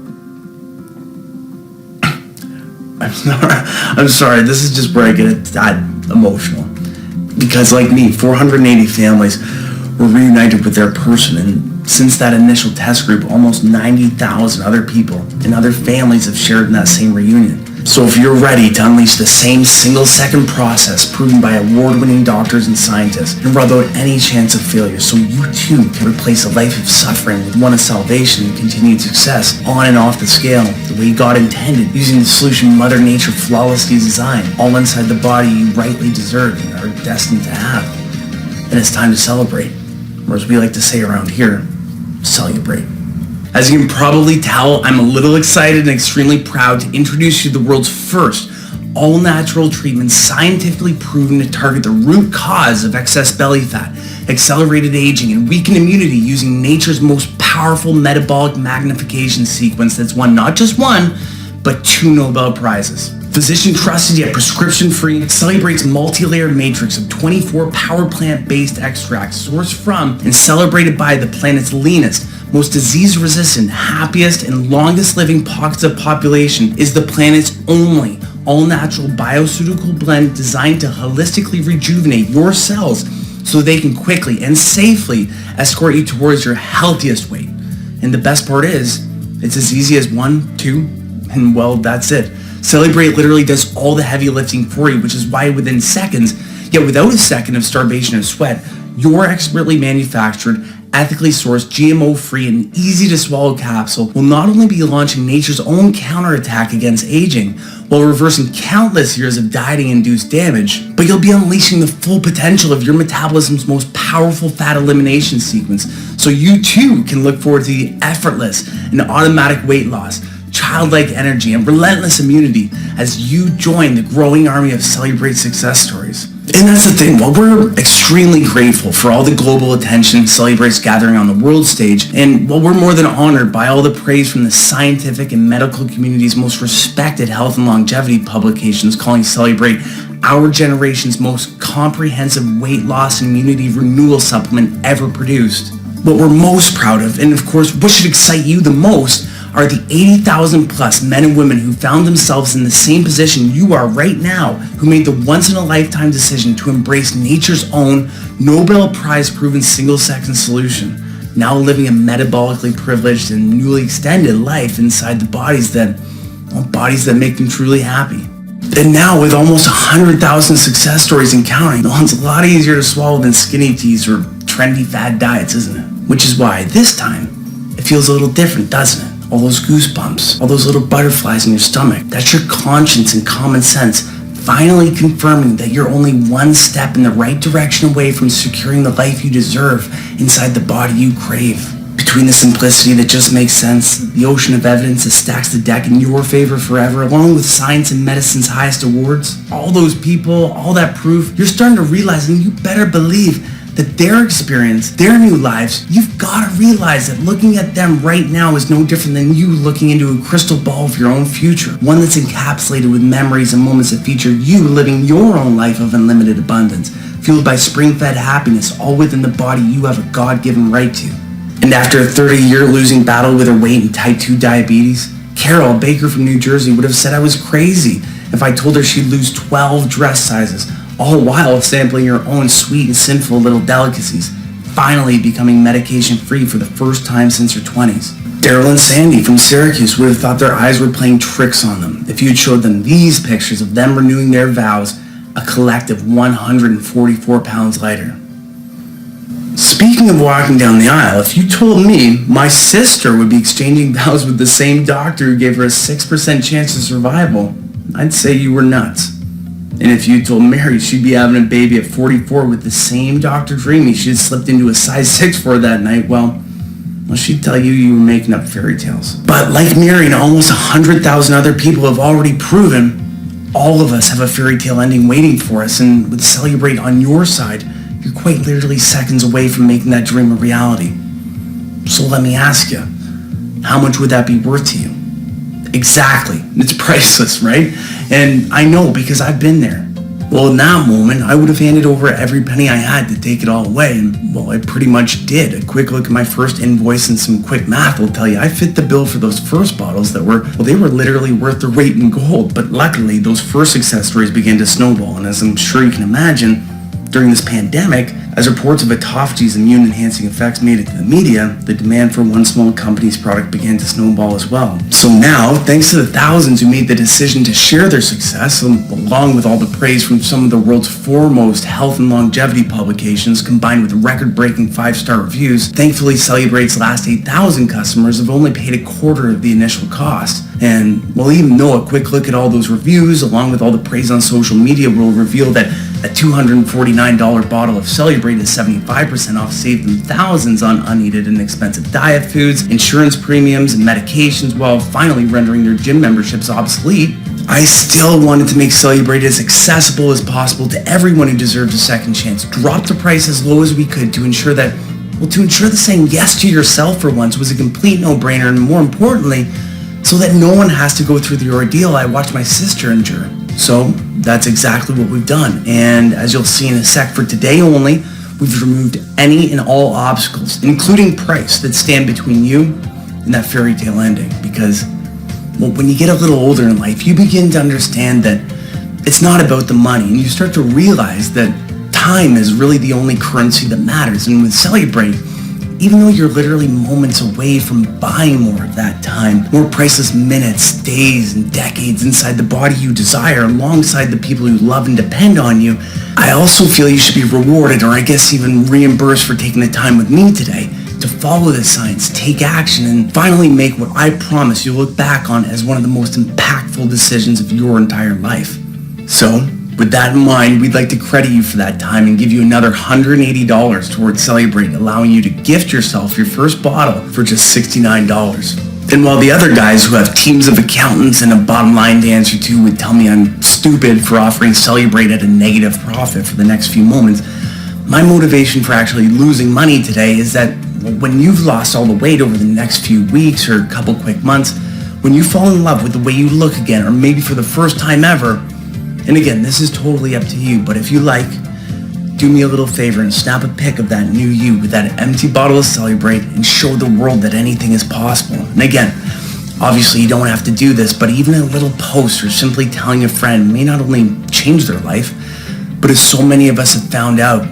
I'm sorry, this is just where I get a tad emotional. Because like me, 480 families were reunited with their person, and since that initial test group, almost 90,000 other people and other families have shared in that same reunion. So if you're ready to unleash the same single-second process proven by award-winning doctors and scientists and rub out any chance of failure so you too can replace a life of suffering with one of salvation and continued success on and off the scale the way God intended, using the solution Mother Nature flawlessly designed, all inside the body you rightly deserve and are destined to have. Then it's time to celebrate, or as we like to say around here, Cellubrate. As you can probably tell, I'm a little excited and extremely proud to introduce you to the world's first all-natural treatment scientifically proven to target the root cause of excess belly fat, accelerated aging, and weakened immunity using nature's most powerful metabolic magnification sequence that's won not just one, but 2 Nobel Prizes. Physician-trusted yet prescription-free, Cellubrate's multi-layered matrix of 24 power plant-based extracts sourced from and celebrated by the planet's leanest, most disease-resistant, happiest, and longest-living pockets of population is the planet's only all-natural bioceutical blend designed to holistically rejuvenate your cells so they can quickly and safely escort you towards your healthiest weight. And the best part is, it's as easy as 1, 2, and well, that's it. Cellubrate literally does all the heavy lifting for you, which is why within seconds, yet without a second of starvation and sweat, your expertly manufactured, ethically sourced, GMO-free, and easy-to-swallow capsule will not only be launching nature's own counterattack against aging, while reversing countless years of dieting-induced damage, but you'll be unleashing the full potential of your metabolism's most powerful fat elimination sequence, so you too can look forward to the effortless and automatic weight loss, childlike energy, and relentless immunity as you join the growing army of Cellubrate success stories. And that's the thing, while we're extremely grateful for all the global attention Cellubrate's gathering on the world stage, and while we're more than honored by all the praise from the scientific and medical community's most respected health and longevity publications calling Cellubrate our generation's most comprehensive weight loss and immunity renewal supplement ever produced, what we're most proud of, and of course what should excite you the most, are the 80,000 plus men and women who found themselves in the same position you are right now, who made the once-in-a-lifetime decision to embrace nature's own Nobel Prize-proven single-second solution, now living a metabolically privileged and newly extended life inside the bodies that make them truly happy. And now with almost 100,000 success stories and counting, the one's a lot easier to swallow than skinny teas or trendy fad diets, isn't it? Which is why this time, it feels a little different, doesn't it? All those goosebumps, all those little butterflies in your stomach. That's your conscience and common sense finally confirming that you're only one step in the right direction away from securing the life you deserve inside the body you crave. Between the simplicity that just makes sense, the ocean of evidence that stacks the deck in your favor forever, along with science and medicine's highest awards, all those people, all that proof, you're starting to realize, and you better believe, that their experience, their new lives, you've got to realize that looking at them right now is no different than you looking into a crystal ball of your own future, one that's encapsulated with memories and moments that feature you living your own life of unlimited abundance, fueled by spring-fed happiness, all within the body you have a God-given right to. And after a 30-year losing battle with her weight and type 2 diabetes, Carol, a baker from New Jersey, would have said I was crazy if I told her she'd lose 12 dress sizes, all while sampling her own sweet and sinful little delicacies, finally becoming medication-free for the first time since her 20s. Daryl and Sandy from Syracuse would have thought their eyes were playing tricks on them if you'd showed them these pictures of them renewing their vows, a collective 144 pounds lighter. Speaking of walking down the aisle, if you told me my sister would be exchanging vows with the same doctor who gave her a 6% chance of survival, I'd say you were nuts. And if you told Mary she'd be having a baby at 44 with the same doctor dreaming she had slipped into a size 6 for that night, well, she'd tell you were making up fairy tales. But like Mary and almost 100,000 other people have already proven, all of us have a fairy tale ending waiting for us, and with Cellubrate on your side, you're quite literally seconds away from making that dream a reality. So let me ask you, how much would that be worth to you? Exactly. It's priceless, right? And I know because I've been there. Well, in that moment, I would have handed over every penny I had to take it all away. And, well, I pretty much did. A quick look at my first invoice and some quick math will tell you I fit the bill for those first bottles that were, well, they were literally worth their weight in gold. But luckily, those first success stories began to snowball. And as I'm sure you can imagine, during this pandemic, as reports of autophagy's immune-enhancing effects made it to the media, the demand for one small company's product began to snowball as well. So now, thanks to the thousands who made the decision to share their success, along with all the praise from some of the world's foremost health and longevity publications, combined with record-breaking 5-star reviews, thankfully Cellubrate's last 8,000 customers have only paid a quarter of the initial cost. And, well, even though a quick look at all those reviews, along with all the praise on social media, will reveal that a $249 bottle of Cellubrate is 75% off, saved them thousands on unneeded and expensive diet foods, insurance premiums, and medications, while finally rendering their gym memberships obsolete, I still wanted to make Cellubrate as accessible as possible to everyone who deserves a second chance. Drop the price as low as we could to ensure that saying yes to yourself for once was a complete no-brainer, and more importantly, so that no one has to go through the ordeal I watched my sister endure. So that's exactly what we've done. And as you'll see in a sec, for today only, we've removed any and all obstacles, including price, that stand between you and that fairy tale ending. Because, well, when you get a little older in life, you begin to understand that it's not about the money, and you start to realize that time is really the only currency that matters. And with Cellubrate, even though you're literally moments away from buying more of that time, more priceless minutes, days, and decades inside the body you desire alongside the people who love and depend on you, I also feel you should be rewarded, or I guess even reimbursed, for taking the time with me today to follow the science, take action, and finally make what I promise you'll look back on as one of the most impactful decisions of your entire life. So, with that in mind, we'd like to credit you for that time and give you another $180 towards Cellubrate, allowing you to gift yourself your first bottle for just $69. And while the other guys who have teams of accountants and a bottom line to answer to would tell me I'm stupid for offering Cellubrate at a negative profit for the next few moments, my motivation for actually losing money today is that when you've lost all the weight over the next few weeks or a couple quick months, when you fall in love with the way you look again, or maybe for the first time ever, and again, this is totally up to you, but if you like, do me a little favor and snap a pic of that new you with that empty bottle of Cellubrate and show the world that anything is possible. And again, Obviously, you don't have to do this, but even a little post or simply telling a friend may not only change their life, but as so many of us have found out,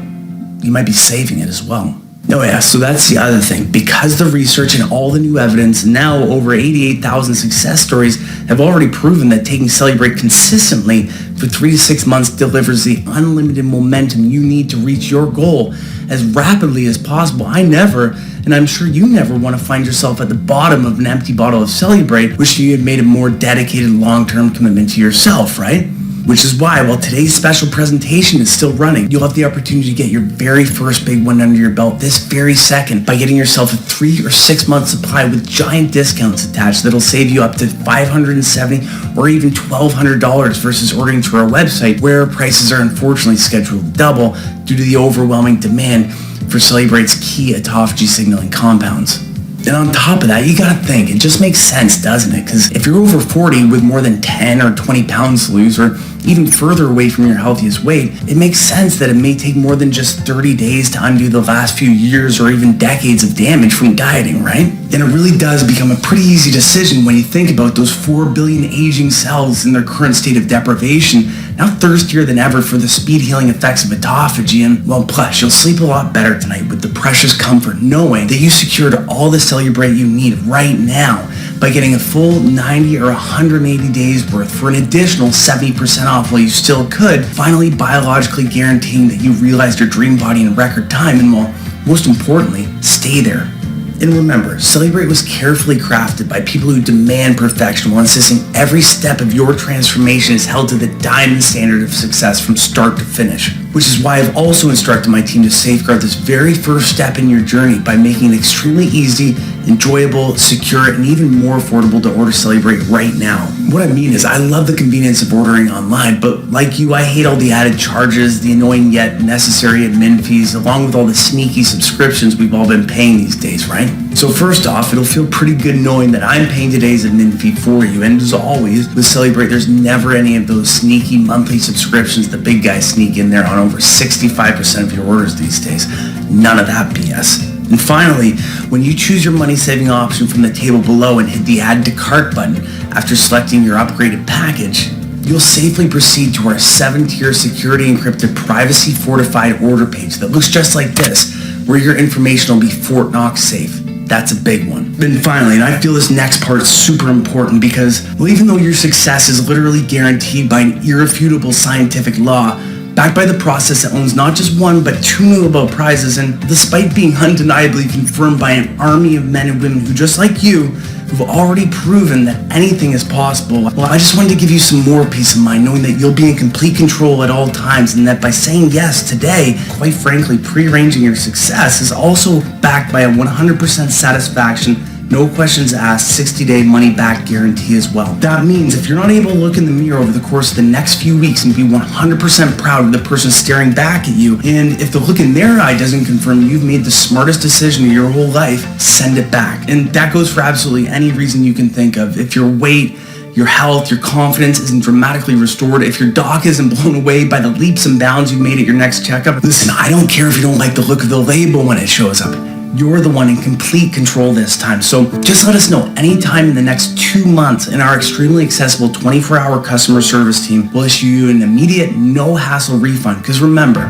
you might be saving it as well. Oh yeah, so that's the other thing. Because the research and all the new evidence, now over 88,000 success stories have already proven that taking Cellubrate consistently for 3 to 6 months delivers the unlimited momentum you need to reach your goal as rapidly as possible. I never, and I'm sure you never, want to find yourself at the bottom of an empty bottle of Cellubrate, wishing you had made a more dedicated long-term commitment to yourself, right? Which is why, while today's special presentation is still running, you'll have the opportunity to get your very first big one under your belt this very second by getting yourself a 3 or 6 month supply with giant discounts attached that'll save you up to $570 or even $1,200 versus ordering through our website, where prices are unfortunately scheduled to double due to the overwhelming demand for Cellubrate's key autophagy signaling compounds. And on top of that, you gotta think, it just makes sense, doesn't it? Because if you're over 40 with more than 10 or 20 pounds to lose, or even further away from your healthiest weight, it makes sense that it may take more than just 30 days to undo the last few years or even decades of damage from dieting, right? And it really does become a pretty easy decision when you think about those 4 billion aging cells in their current state of deprivation, now thirstier than ever for the speed healing effects of autophagy. And well, plus, you'll sleep a lot better tonight with the precious comfort knowing that you secured all the Cellubrate you need right now by getting a full 90 or 180 days worth for an additional 70% off while you still could, finally biologically guaranteeing that you realized your dream body in record time and, well, most importantly, stay there. And remember, Cellubrate was carefully crafted by people who demand perfection while insisting every step of your transformation is held to the diamond standard of success from start to finish. Which is why I've also instructed my team to safeguard this very first step in your journey by making it extremely easy, enjoyable, secure, and even more affordable to order Cellubrate right now. What I mean is, I love the convenience of ordering online, but like you, I hate all the added charges, the annoying yet necessary admin fees, along with all the sneaky subscriptions we've all been paying these days, right? So first off, it'll feel pretty good knowing that I'm paying today's admin fee for you, and as always, with Cellubrate, there's never any of those sneaky monthly subscriptions the big guys sneak in there on over 65% of your orders these days. None of that BS. And finally, when you choose your money-saving option from the table below and hit the Add to Cart button after selecting your upgraded package, you'll safely proceed to our 7-tier security encrypted privacy fortified order page that looks just like this, where your information will be Fort Knox safe. That's a big one. And finally, and I feel this next part is super important because, well, even though your success is literally guaranteed by an irrefutable scientific law, backed by the process that owns not just 1 but 2 Nobel Prizes, and despite being undeniably confirmed by an army of men and women who, just like you, who've already proven that anything is possible, well, I just wanted to give you some more peace of mind knowing that you'll be in complete control at all times, and that by saying yes today, quite frankly, prearranging your success is also backed by a 100% satisfaction, no questions asked, 60-day money-back guarantee as well. That means if you're not able to look in the mirror over the course of the next few weeks and be 100% proud of the person staring back at you, and if the look in their eye doesn't confirm you've made the smartest decision of your whole life, send it back. And that goes for absolutely any reason you can think of. If your weight, your health, your confidence isn't dramatically restored, if your doc isn't blown away by the leaps and bounds you've made at your next checkup, listen, I don't care if you don't like the look of the label when it shows up. You're the one in complete control this time. So just let us know anytime in the next 2 months, and our extremely accessible 24-hour customer service team will issue you an immediate, no-hassle refund. Because remember,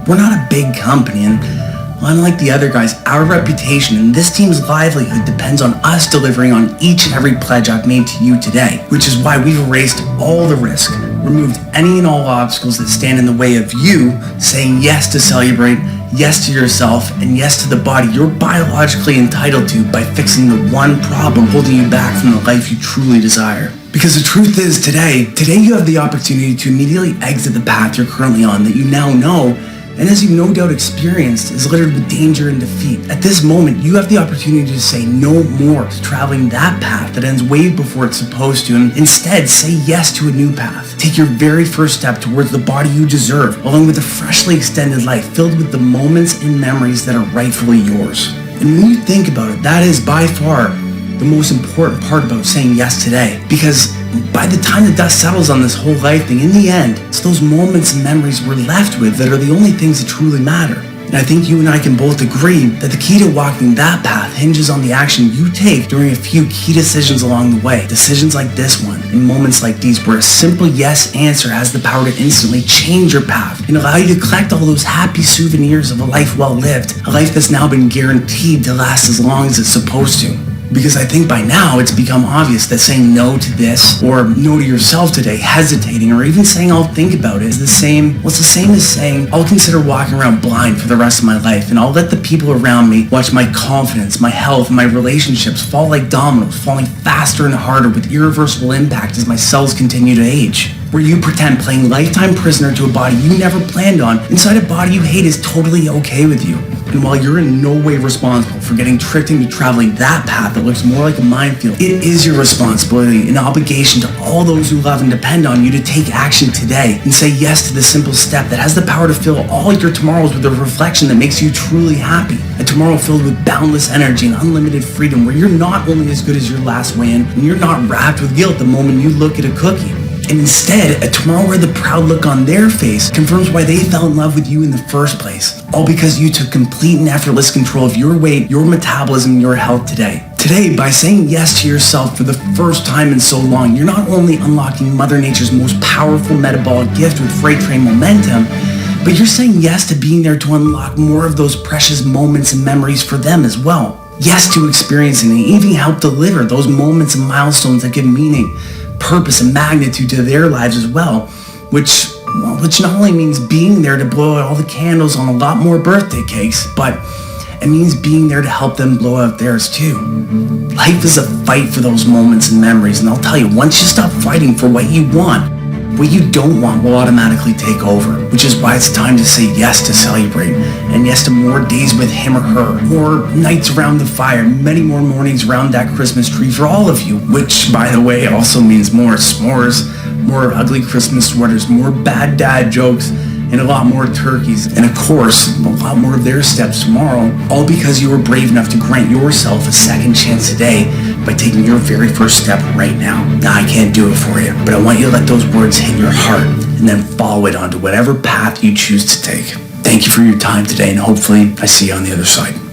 we're not a big company, and unlike the other guys, our reputation and this team's livelihood depends on us delivering on each and every pledge I've made to you today, which is why we've erased all the risk, removed any and all obstacles that stand in the way of you saying yes to Cellubrate, yes to yourself, and yes to the body you're biologically entitled to by fixing the one problem holding you back from the life you truly desire. Because the truth is, today you have the opportunity to immediately exit the path you're currently on that you now know, and as you've no doubt experienced, is littered with danger and defeat. At this moment, you have the opportunity to say no more to traveling that path that ends way before it's supposed to, and instead say yes to a new path. Take your very first step towards the body you deserve, along with a freshly extended life filled with the moments and memories that are rightfully yours. And when you think about it, that is by far the most important part about saying yes today. Because by the time the dust settles on this whole life thing, in the end, it's those moments and memories we're left with that are the only things that truly matter. And I think you and I can both agree that the key to walking that path hinges on the action you take during a few key decisions along the way. Decisions like this one, in moments like these, where a simple yes answer has the power to instantly change your path and allow you to collect all those happy souvenirs of a life well lived, a life that's now been guaranteed to last as long as it's supposed to. Because I think by now it's become obvious that saying no to this or no to yourself today, hesitating, or even saying I'll think about it is the same. Well, it's the same as saying I'll consider walking around blind for the rest of my life and I'll let the people around me watch my confidence, my health, and my relationships fall like dominoes, falling faster and harder with irreversible impact as my cells continue to age. Where you pretend playing lifetime prisoner to a body you never planned on inside a body you hate is totally okay with you. And while you're in no way responsible for getting tricked into traveling that path that looks more like a minefield, it is your responsibility and obligation to all those who love and depend on you to take action today and say yes to the simple step that has the power to fill all your tomorrows with a reflection that makes you truly happy. A tomorrow filled with boundless energy and unlimited freedom, where you're not only as good as your last win and you're not wrapped with guilt the moment you look at a cookie. And instead, a tomorrow where the proud look on their face confirms why they fell in love with you in the first place. All because you took complete and effortless control of your weight, your metabolism, and your health today. Today, by saying yes to yourself for the first time in so long, you're not only unlocking Mother Nature's most powerful metabolic gift with freight train momentum, but you're saying yes to being there to unlock more of those precious moments and memories for them as well. Yes to experiencing and even help deliver those moments and milestones that give meaning, purpose, and magnitude to their lives as well, which not only means being there to blow out all the candles on a lot more birthday cakes, but it means being there to help them blow out theirs too. Life is a fight for those moments and memories, and I'll tell you, once you stop fighting for what you want, what you don't want will automatically take over, which is why it's time to say yes to Cellubrate, and yes to more days with him or her, more nights around the fire, many more mornings around that Christmas tree for all of you, which, by the way, also means more s'mores, more ugly Christmas sweaters, more bad dad jokes, and a lot more turkeys, and of course, a lot more of their steps tomorrow, all because you were brave enough to grant yourself a second chance today by taking your very first step right now. Now, I can't do it for you, but I want you to let those words hit your heart and then follow it onto whatever path you choose to take. Thank you for your time today, and hopefully I see you on the other side.